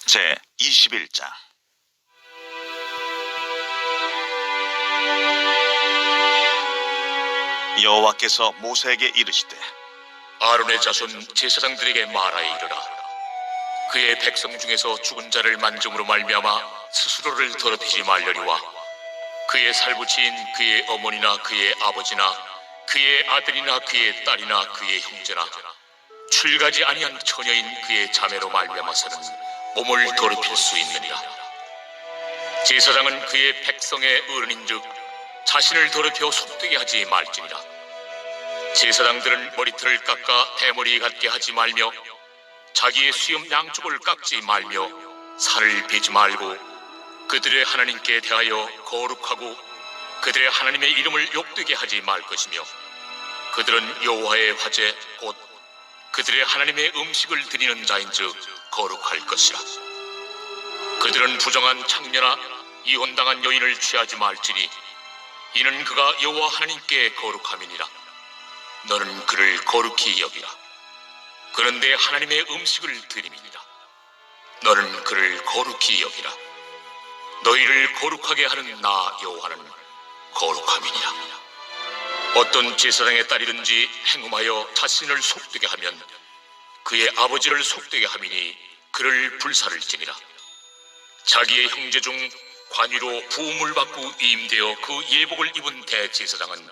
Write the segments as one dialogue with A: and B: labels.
A: 제 21장. 여호와께서 모세에게 이르시되
B: 아론의 자손 제사장들에게 말하여 이르라. 그의 백성 중에서 죽은 자를 만짐으로 말미암아 스스로를 더럽히지 말려니와 그의 살부치인 그의 어머니나 그의 아버지나 그의 아들이나 그의 딸이나 그의 형제나 출가지 아니한 처녀인 그의 자매로 말미암아서는 몸을 더럽힐 수 있느니라. 제사장은 그의 백성의 어른인즉 자신을 더럽혀 속되게 하지 말지니라. 제사장들은 머리털을 깎아 대머리 같게 하지 말며 자기의 수염 양쪽을 깎지 말며 살을 베지 말고 그들의 하나님께 대하여 거룩하고 그들의 하나님의 이름을 욕되게 하지 말 것이며 그들은 여호와의 화제 곧 그들의 하나님의 음식을 드리는 자인즉 거룩할 것이라. 그들은 부정한 창녀나 이혼당한 여인을 취하지 말지니 이는 그가 여호와 하나님께 거룩함이니라. 너는 그를 거룩히 여기라. 그는 내 하나님의 음식을 드림이니라. 너는 그를 거룩히 여기라. 너희를 거룩하게 하는 나 여호와는 거룩함이니라. 어떤 제사장의 딸이든지 행음하여 자신을 속되게 하면 그의 아버지를 속되게 함이니 그를 불살을지니라. 자기의 형제 중 관위로 부음을 받고 위임되어 그 예복을 입은 대제사장은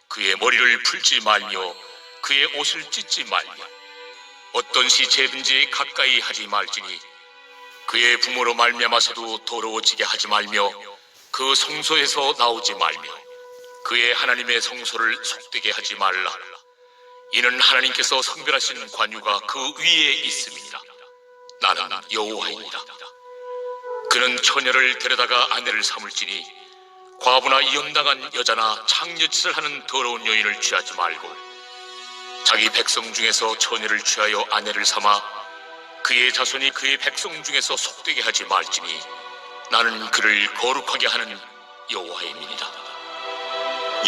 B: 그의 머리를 풀지 말며 그의 옷을 찢지 말며 어떤 시체든지 가까이 하지 말지니 그의 부모로 말미암아서도 더러워지게 하지 말며 그 성소에서 나오지 말며 그의 하나님의 성소를 속되게 하지 말라. 이는 하나님께서 성별하신 관유가 그 위에 있음이니라. 나는 여호와이니라. 그는 처녀를 데려다가 아내를 삼을지니 과부나 이혼당한 여자나 창녀짓을 하는 더러운 여인을 취하지 말고 자기 백성 중에서 처녀를 취하여 아내를 삼아 그의 자손이 그의 백성 중에서 속되게 하지 말지니 나는 그를 거룩하게 하는 여호와임이니라.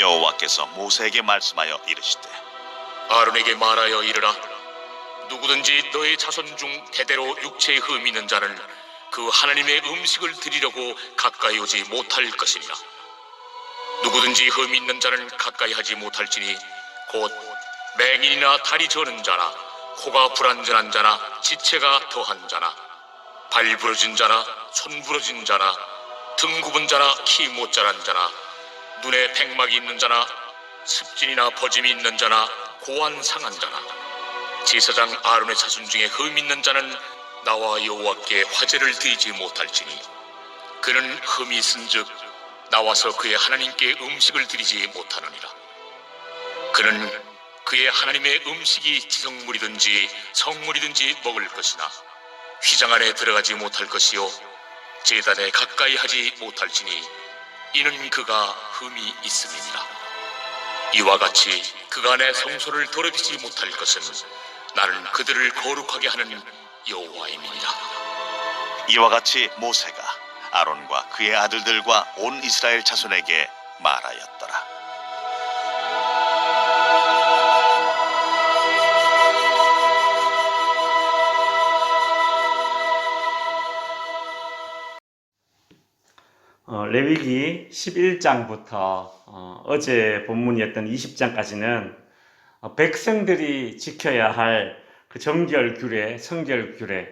A: 여호와께서 모세에게 말씀하여 이르시되
B: 아론에게 말하여 이르라. 누구든지 너의 자손 중 대대로 육체에 흠이 있는 자는 그 하나님의 음식을 드리려고 가까이 오지 못할 것이니라. 누구든지 흠이 있는 자는 가까이 하지 못할지니 곧 맹인이나 다리 저는 자나 코가 불완전한 자나 지체가 더한 자나 발 부러진 자나 손 부러진 자나 등 굽은 자나 키 못 자란 자나 눈에 백막이 있는 자나 습진이나 버짐이 있는 자나 고안 상한 자나 제사장 아론의 자손 중에 흠 있는 자는 나와 여호와께 화제를 드리지 못할지니 그는 흠이 있은즉 나와서 그의 하나님께 음식을 드리지 못하느니라. 그는 그의 하나님의 음식이 지성물이든지 성물이든지 먹을 것이나 휘장 안에 들어가지 못할 것이요 제단에 가까이 하지 못할지니 이는 그가 흠이 있음이니라. 이와 같이 그간의 성소를 더럽히지 못할 것은 나는 그들을 거룩하게 하는 여호와임이니라.
A: 이와 같이 모세가 아론과 그의 아들들과 온 이스라엘 자손에게 말하였더라.
C: 레위기 11장부터 어제 본문이었던 20장까지는 백성들이 지켜야 할 그 정결 규례, 성결 규례,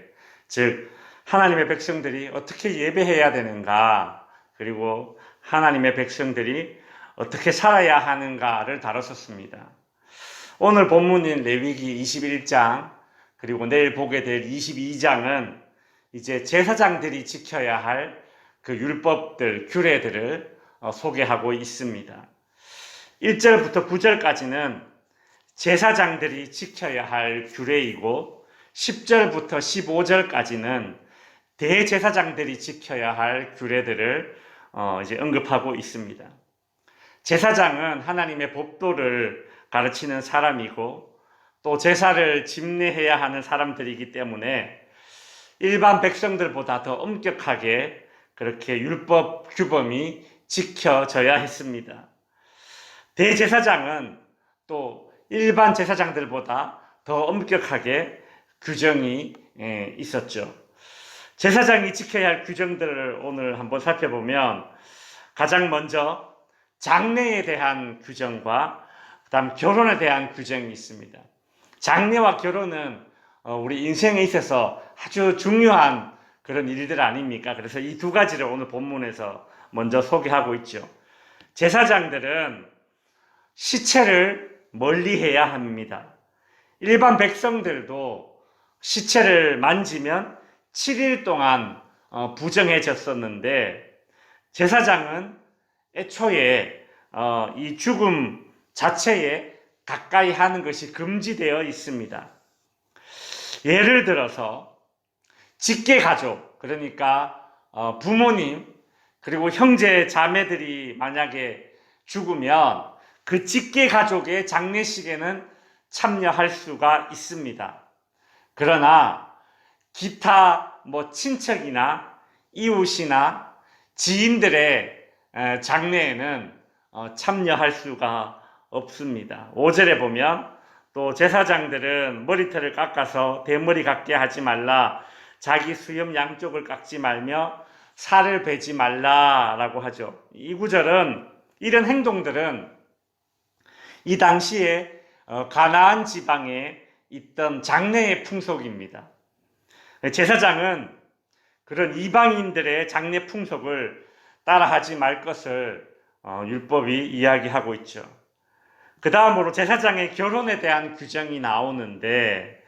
C: 즉 하나님의 백성들이 어떻게 예배해야 되는가, 그리고 하나님의 백성들이 어떻게 살아야 하는가를 다뤘었습니다. 오늘 본문인 레위기 21장 그리고 내일 보게 될 22장은 이제 제사장들이 지켜야 할 그 율법들, 규례들을 소개하고 있습니다. 1절부터 9절까지는 제사장들이 지켜야 할 규례이고 10절부터 15절까지는 대제사장들이 지켜야 할 규례들을 이제 언급하고 있습니다. 제사장은 하나님의 법도를 가르치는 사람이고 또 제사를 집례해야 하는 사람들이기 때문에 일반 백성들보다 더 엄격하게 그렇게 율법 규범이 지켜져야 했습니다. 대제사장은 또 일반 제사장들보다 더 엄격하게 규정이 있었죠. 제사장이 지켜야 할 규정들을 오늘 한번 살펴보면 가장 먼저 장례에 대한 규정과 그다음 결혼에 대한 규정이 있습니다. 장례와 결혼은 우리 인생에 있어서 아주 중요한 그런 일들 아닙니까? 그래서 이 두 가지를 오늘 본문에서 먼저 소개하고 있죠. 제사장들은 시체를 멀리해야 합니다. 일반 백성들도 시체를 만지면 7일 동안 부정해졌었는데 제사장은 애초에 이 죽음 자체에 가까이 하는 것이 금지되어 있습니다. 예를 들어서 직계 가족, 그러니까 부모님 그리고 형제 자매들이 만약에 죽으면 그 직계 가족의 장례식에는 참여할 수가 있습니다. 그러나 기타 친척이나 이웃이나 지인들의 장례에는 참여할 수가 없습니다. 5절에 보면 또 제사장들은 머리털을 깎아서 대머리 같게 하지 말라, 자기 수염 양쪽을 깎지 말며 살을 베지 말라라고 하죠. 이 구절은 이런 행동들은 이 당시에 가나안 지방에 있던 장례의 풍속입니다. 제사장은 그런 이방인들의 장례 풍속을 따라하지 말 것을 율법이 이야기하고 있죠. 그 다음으로 제사장의 결혼에 대한 규정이 나오는데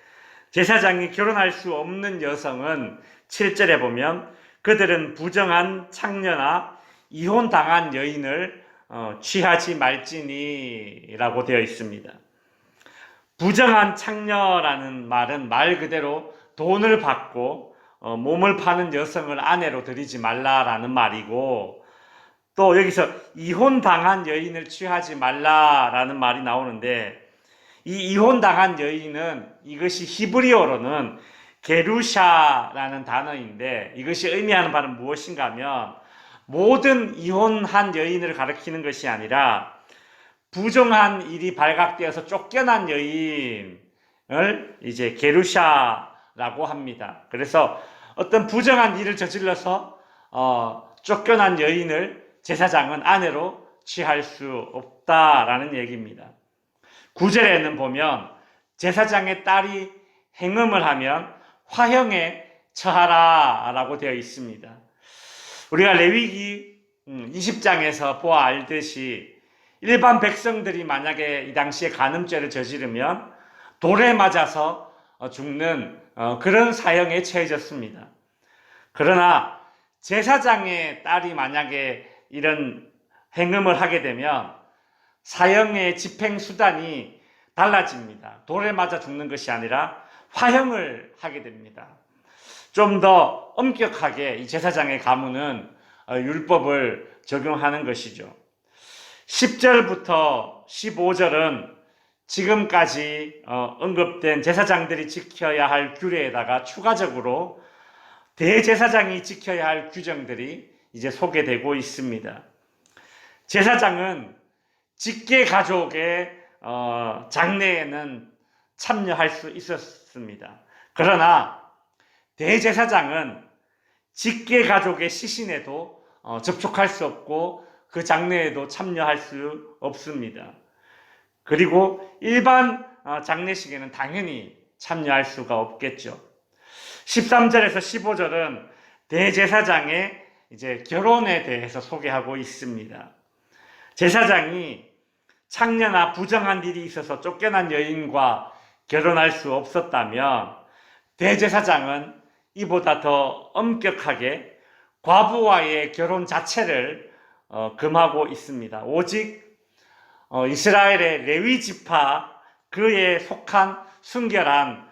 C: 제사장이 결혼할 수 없는 여성은 7절에 보면 그들은 부정한 창녀나 이혼당한 여인을 취하지 말지니 라고 되어 있습니다. 부정한 창녀라는 말은 말 그대로 돈을 받고 몸을 파는 여성을 아내로 들이지 말라라는 말이고, 또 여기서 이혼당한 여인을 취하지 말라라는 말이 나오는데 이 이혼당한 여인은 이것이 히브리어로는 게루샤라는 단어인데 이것이 의미하는 바는 무엇인가 하면 모든 이혼한 여인을 가리키는 것이 아니라 부정한 일이 발각되어서 쫓겨난 여인을 이제 게루샤라고 합니다. 그래서 어떤 부정한 일을 저질러서 쫓겨난 여인을 제사장은 아내로 취할 수 없다라는 얘기입니다. 9절에는 보면 제사장의 딸이 행음을 하면 화형에 처하라라고 되어 있습니다. 우리가 레위기 20장에서 보아 알듯이 일반 백성들이 만약에 이 당시에 간음죄를 저지르면 돌에 맞아서 죽는 그런 사형에 처해졌습니다. 그러나 제사장의 딸이 만약에 이런 행음을 하게 되면 사형의 집행 수단이 달라집니다. 돌에 맞아 죽는 것이 아니라 화형을 하게 됩니다. 좀 더 엄격하게 이 제사장의 가문은 율법을 적용하는 것이죠. 10절부터 15절은 지금까지 언급된 제사장들이 지켜야 할 규례에다가 추가적으로 대제사장이 지켜야 할 규정들이 이제 소개되고 있습니다. 제사장은 직계 가족의 장례에는 참여할 수 있었습니다. 그러나 대제사장은 직계 가족의 시신에도 접촉할 수 없고 그 장례에도 참여할 수 없습니다. 그리고 일반 장례식에는 당연히 참여할 수가 없겠죠. 13절에서 15절은 대제사장의 이제 결혼에 대해서 소개하고 있습니다. 제사장이 창녀나 부정한 일이 있어서 쫓겨난 여인과 결혼할 수 없었다면 대제사장은 이보다 더 엄격하게 과부와의 결혼 자체를 금하고 있습니다. 오직 이스라엘의 레위 지파 그에 속한 순결한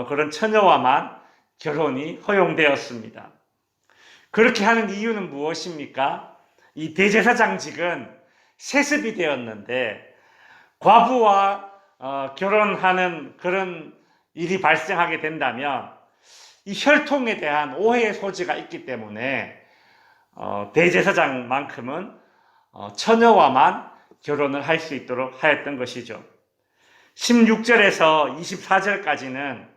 C: 그런 처녀와만 결혼이 허용되었습니다. 그렇게 하는 이유는 무엇입니까? 이 대제사장직은 세습이 되었는데 과부와 결혼하는 그런 일이 발생하게 된다면 이 혈통에 대한 오해의 소지가 있기 때문에 대제사장만큼은 처녀와만 결혼을 할 수 있도록 하였던 것이죠. 16절에서 24절까지는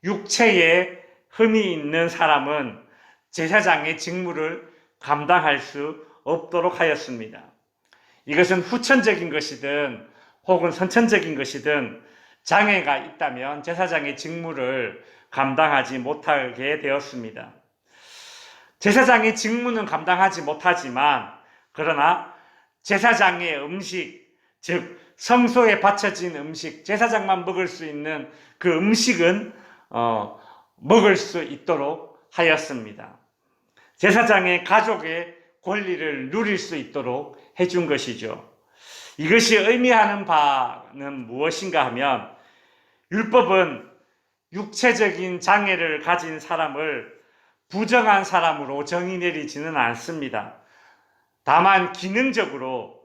C: 육체에 흠이 있는 사람은 제사장의 직무를 감당할 수 없도록 하였습니다. 이것은 후천적인 것이든 혹은 선천적인 것이든 장애가 있다면 제사장의 직무를 감당하지 못하게 되었습니다. 제사장의 직무는 감당하지 못하지만 그러나 제사장의 음식, 즉 성소에 바쳐진 음식, 제사장만 먹을 수 있는 그 음식은 먹을 수 있도록 하였습니다. 제사장의 가족의 권리를 누릴 수 있도록 해준 것이죠. 이것이 의미하는 바는 무엇인가 하면 율법은 육체적인 장애를 가진 사람을 부정한 사람으로 정의 내리지는 않습니다. 다만 기능적으로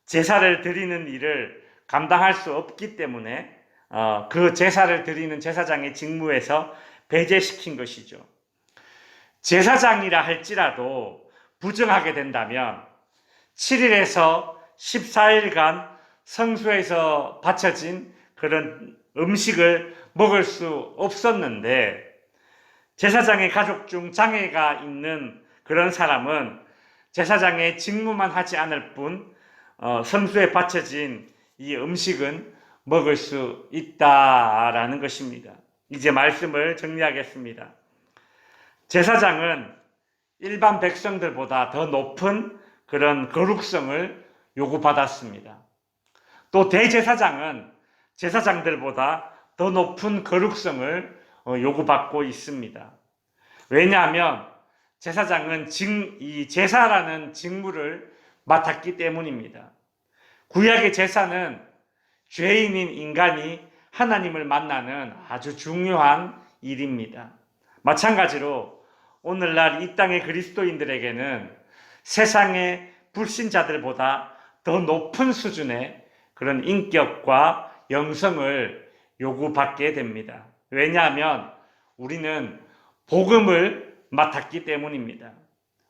C: 제사를 드리는 일을 감당할 수 없기 때문에 그 제사를 드리는 제사장의 직무에서 배제시킨 것이죠. 제사장이라 할지라도 부정하게 된다면 7일에서 14일간 성소에서 바쳐진 그런 음식을 먹을 수 없었는데 제사장의 가족 중 장애가 있는 그런 사람은 제사장의 직무만 하지 않을 뿐 성소에 바쳐진 이 음식은 먹을 수 있다라는 것입니다. 이제 말씀을 정리하겠습니다. 제사장은 일반 백성들보다 더 높은 그런 거룩성을 요구받았습니다. 또 대제사장은 제사장들보다 더 높은 거룩성을 요구받고 있습니다. 왜냐하면 제사장은 이 제사라는 직무를 맡았기 때문입니다. 구약의 제사는 죄인인 인간이 하나님을 만나는 아주 중요한 일입니다. 마찬가지로 오늘날 이 땅의 그리스도인들에게는 세상의 불신자들보다 더 높은 수준의 그런 인격과 영성을 요구받게 됩니다. 왜냐하면 우리는 복음을 맡았기 때문입니다.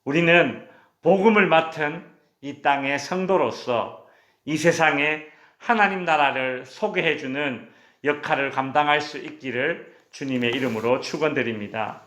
C: 우리는 복음을 맡은 이 땅의 성도로서 이 세상에 하나님 나라를 소개해주는 역할을 감당할 수 있기를 주님의 이름으로 축원드립니다.